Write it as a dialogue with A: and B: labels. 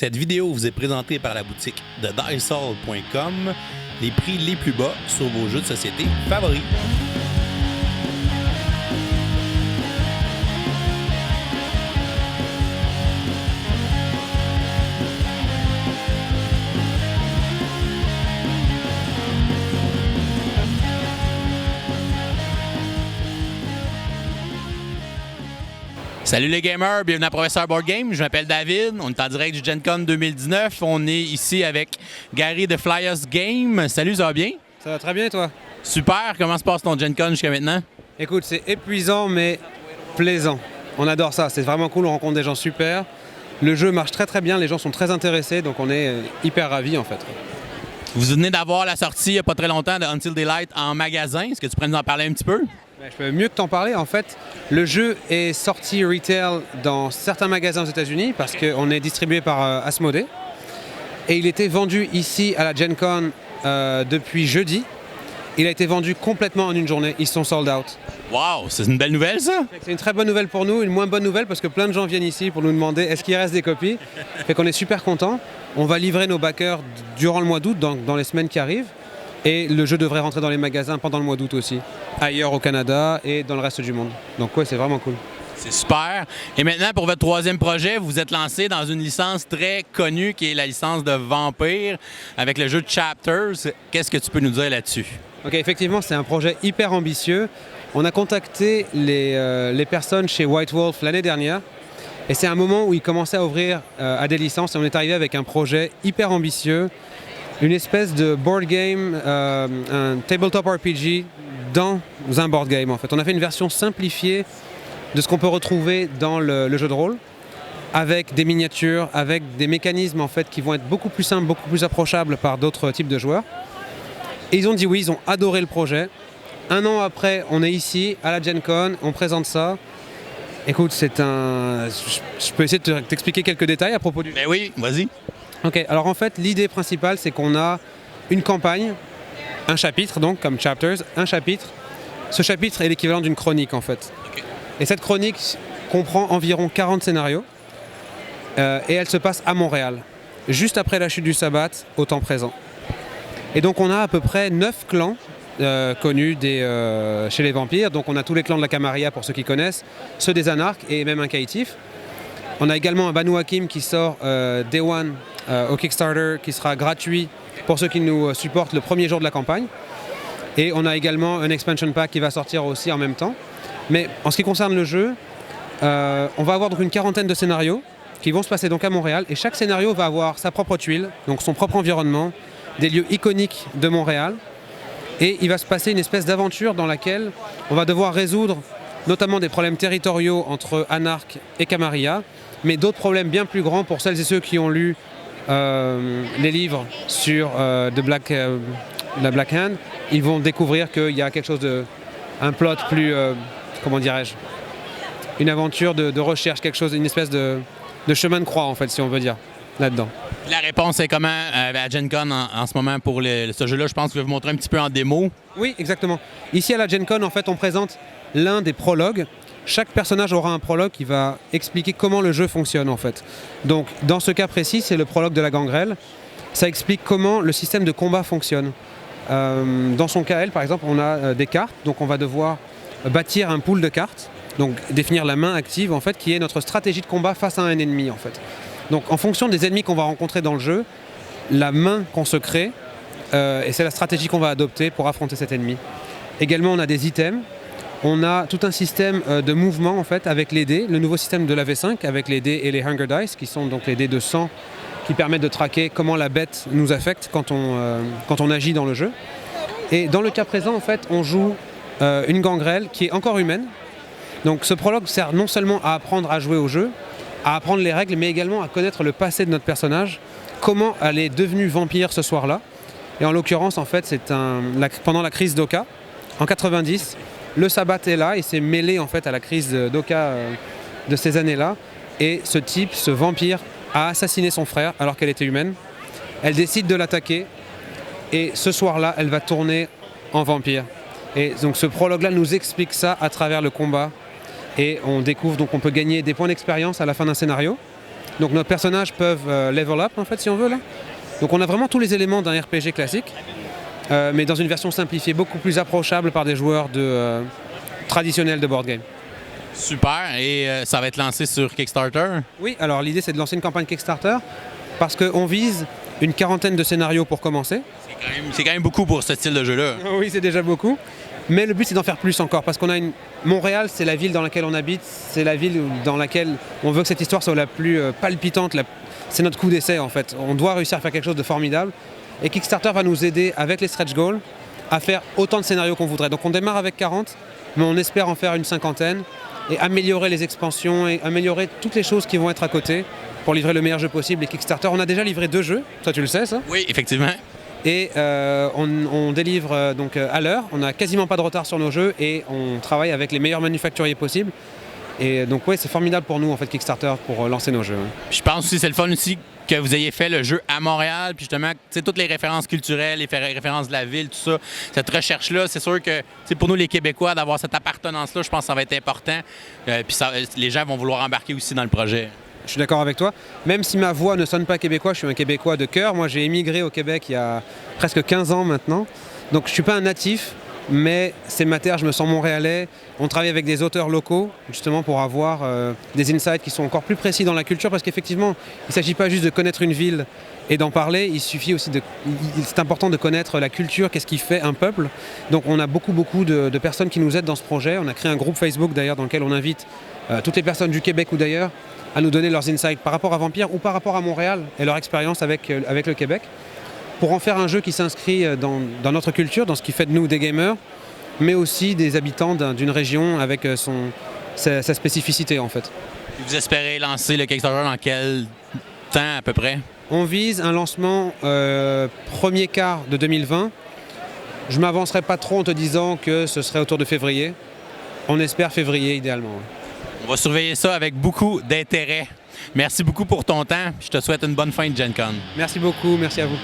A: Cette vidéo vous est présentée par la boutique de Diceall.com, les prix les plus bas sur vos jeux de société favoris. Salut les gamers, bienvenue à Professeur Board Game. Je m'appelle David, on est en direct du Gen Con 2019. On est ici avec Gary de Flyers Game. Salut, ça va bien?
B: Ça va très bien et toi?
A: Super, comment se passe ton Gen Con jusqu'à maintenant?
B: Écoute, c'est épuisant mais plaisant. On adore ça, c'est vraiment cool, on rencontre des gens super. Le jeu marche très très bien, les gens sont très intéressés, donc on est hyper ravis en fait.
A: Vous venez d'avoir la sortie il n'y a pas très longtemps de Until Daylight en magasin. Est-ce que tu pourrais nous en parler un petit peu?
B: Je peux mieux que t'en parler. En fait, le jeu est sorti retail dans certains magasins aux États-Unis parce qu'on est distribué par Asmodee. Et il était vendu ici à la Gen Con depuis jeudi. Il a été vendu complètement en une journée. Ils sont sold out.
A: Wow, c'est une belle nouvelle ça?
B: C'est une très bonne nouvelle pour nous, une moins bonne nouvelle parce que plein de gens viennent ici pour nous demander est-ce qu'il reste des copies. Fait qu'on est super contents. On va livrer nos backers durant le mois d'août, dans les semaines qui arrivent. Et le jeu devrait rentrer dans les magasins pendant le mois d'août aussi, ailleurs au Canada et dans le reste du monde. Donc ouais, c'est vraiment cool.
A: C'est super. Et maintenant, pour votre troisième projet, vous êtes lancé dans une licence très connue qui est la licence de Vampire avec le jeu Chapters. Qu'est-ce que tu peux nous dire là-dessus?
B: Ok, effectivement, c'est un projet hyper ambitieux. On a contacté les personnes chez White Wolf l'année dernière et c'est un moment où ils commençaient à ouvrir à des licences et on est arrivé avec un projet hyper ambitieux. Une espèce de board game, un tabletop RPG dans un board game en fait. On a fait une version simplifiée de ce qu'on peut retrouver dans le jeu de rôle, avec des miniatures, avec des mécanismes en fait qui vont être beaucoup plus simples, beaucoup plus approchables par d'autres types de joueurs. Et ils ont dit oui, ils ont adoré le projet. Un an après, on est ici à la Gen Con, on présente ça. Écoute, je peux essayer de t'expliquer quelques détails à propos du jeu.
A: Ben oui, vas-y.
B: Ok, alors en fait, l'idée principale, c'est qu'on a une campagne, un chapitre, donc comme Chapters, un chapitre. Ce chapitre est l'équivalent d'une chronique, en fait.
A: Okay.
B: Et cette chronique comprend environ 40 scénarios, et elle se passe à Montréal, juste après la chute du sabbat, au temps présent. Et donc on a à peu près 9 clans connus chez les vampires. Donc on a tous les clans de la Camarilla, pour ceux qui connaissent, ceux des anarques et même un caïtif. On a également un Banu Hakim qui sort Day One au Kickstarter, qui sera gratuit pour ceux qui nous supportent le premier jour de la campagne. Et on a également un expansion pack qui va sortir aussi en même temps. Mais en ce qui concerne le jeu, on va avoir donc une quarantaine de scénarios qui vont se passer donc à Montréal. Et chaque scénario va avoir sa propre tuile, donc son propre environnement, des lieux iconiques de Montréal. Et il va se passer une espèce d'aventure dans laquelle on va devoir résoudre notamment des problèmes territoriaux entre anarques et Camarilla, mais d'autres problèmes bien plus grands pour celles et ceux qui ont lu les livres sur la Black Hand. Ils vont découvrir qu'il y a quelque chose un plot plus, comment dirais-je, une aventure de recherche, quelque chose, une espèce de chemin de croix en fait, si on veut dire, là-dedans.
A: La réponse est comment à Gen Con en ce moment pour ce jeu-là? Je pense que je vais vous montrer un petit peu en démo.
B: Oui, exactement. Ici à la Gen Con, en fait, on présente l'un des prologues. Chaque personnage aura un prologue qui va expliquer comment le jeu fonctionne en fait. Donc dans ce cas précis, c'est le prologue de la gangrel. Ça explique comment le système de combat fonctionne. Dans son cas, elle, par exemple, on a des cartes, donc on va devoir bâtir un pool de cartes, donc définir la main active en fait, qui est notre stratégie de combat face à un ennemi en fait. Donc en fonction des ennemis qu'on va rencontrer dans le jeu, la main qu'on se crée, et c'est la stratégie qu'on va adopter pour affronter cet ennemi. Également, on a des items. On a tout un système de mouvement en fait avec les dés, le nouveau système de la V5 avec les dés et les Hunger Dice qui sont donc les dés de sang qui permettent de traquer comment la bête nous affecte quand on agit dans le jeu. Et dans le cas présent en fait on joue une gangrel qui est encore humaine. Donc ce prologue sert non seulement à apprendre à jouer au jeu, à apprendre les règles mais également à connaître le passé de notre personnage, comment elle est devenue vampire ce soir-là. Et en l'occurrence en fait c'est pendant la crise d'Oka en 90. Le sabbat est là et s'est mêlé en fait à la crise d'Oka de ces années-là. Et ce type, ce vampire, a assassiné son frère alors qu'elle était humaine. Elle décide de l'attaquer et ce soir-là, elle va tourner en vampire. Et donc ce prologue-là nous explique ça à travers le combat. Et on découvre donc qu'on peut gagner des points d'expérience à la fin d'un scénario. Donc nos personnages peuvent level up en fait si on veut là. Donc on a vraiment tous les éléments d'un RPG classique, mais dans une version simplifiée, beaucoup plus approchable par des joueurs traditionnels de board game.
A: Super. Et ça va être lancé sur Kickstarter?
B: Oui, alors l'idée c'est de lancer une campagne Kickstarter parce qu'on vise une 40aine de scénarios pour commencer.
A: C'est quand même beaucoup pour ce style de jeu-là.
B: Oui, c'est déjà beaucoup. Mais le but c'est d'en faire plus encore parce qu'on a Montréal, c'est la ville dans laquelle on habite, c'est la ville dans laquelle on veut que cette histoire soit la plus palpitante, c'est notre coup d'essai en fait. On doit réussir à faire quelque chose de formidable et Kickstarter va nous aider avec les stretch goals à faire autant de scénarios qu'on voudrait. Donc on démarre avec 40, mais on espère en faire une 50aine et améliorer les expansions et améliorer toutes les choses qui vont être à côté pour livrer le meilleur jeu possible. Et Kickstarter, on a déjà livré 2 jeux, ça tu le sais ça?
A: Oui, effectivement.
B: Et on délivre donc à l'heure, on n'a quasiment pas de retard sur nos jeux et on travaille avec les meilleurs manufacturiers possibles. Et donc oui, c'est formidable pour nous en fait Kickstarter pour lancer nos jeux.
A: Je pense aussi que c'est le fun aussi que vous ayez fait le jeu à Montréal, puis justement, toutes les références culturelles, les références de la ville, tout ça, cette recherche-là, c'est sûr que pour nous les Québécois, d'avoir cette appartenance-là, je pense que ça va être important. Puis les gens vont vouloir embarquer aussi dans le projet.
B: Je suis d'accord avec toi. Même si ma voix ne sonne pas québécois, je suis un Québécois de cœur. Moi, j'ai émigré au Québec il y a presque 15 ans maintenant. Donc, je ne suis pas un natif, mais c'est ma terre, je me sens montréalais. On travaille avec des auteurs locaux, justement, pour avoir des insights qui sont encore plus précis dans la culture, parce qu'effectivement, il ne s'agit pas juste de connaître une ville et d'en parler, il suffit aussi c'est important de connaître la culture, qu'est-ce qui fait un peuple. Donc, on a beaucoup de personnes qui nous aident dans ce projet. On a créé un groupe Facebook, d'ailleurs, dans lequel on invite toutes les personnes du Québec ou d'ailleurs à nous donner leurs insights par rapport à Vampire ou par rapport à Montréal et leur expérience avec le Québec, pour en faire un jeu qui s'inscrit dans notre culture, dans ce qui fait de nous des gamers, mais aussi des habitants d'une région avec sa spécificité en fait.
A: Vous espérez lancer le Kickstarter dans quel temps à peu près?
B: On vise un lancement premier quart de 2020. Je ne m'avancerai pas trop en te disant que ce serait autour de février. On espère février idéalement.
A: On va surveiller ça avec beaucoup d'intérêt. Merci beaucoup pour ton temps. Je te souhaite une bonne fin de Gen Con.
B: Merci beaucoup, merci à vous.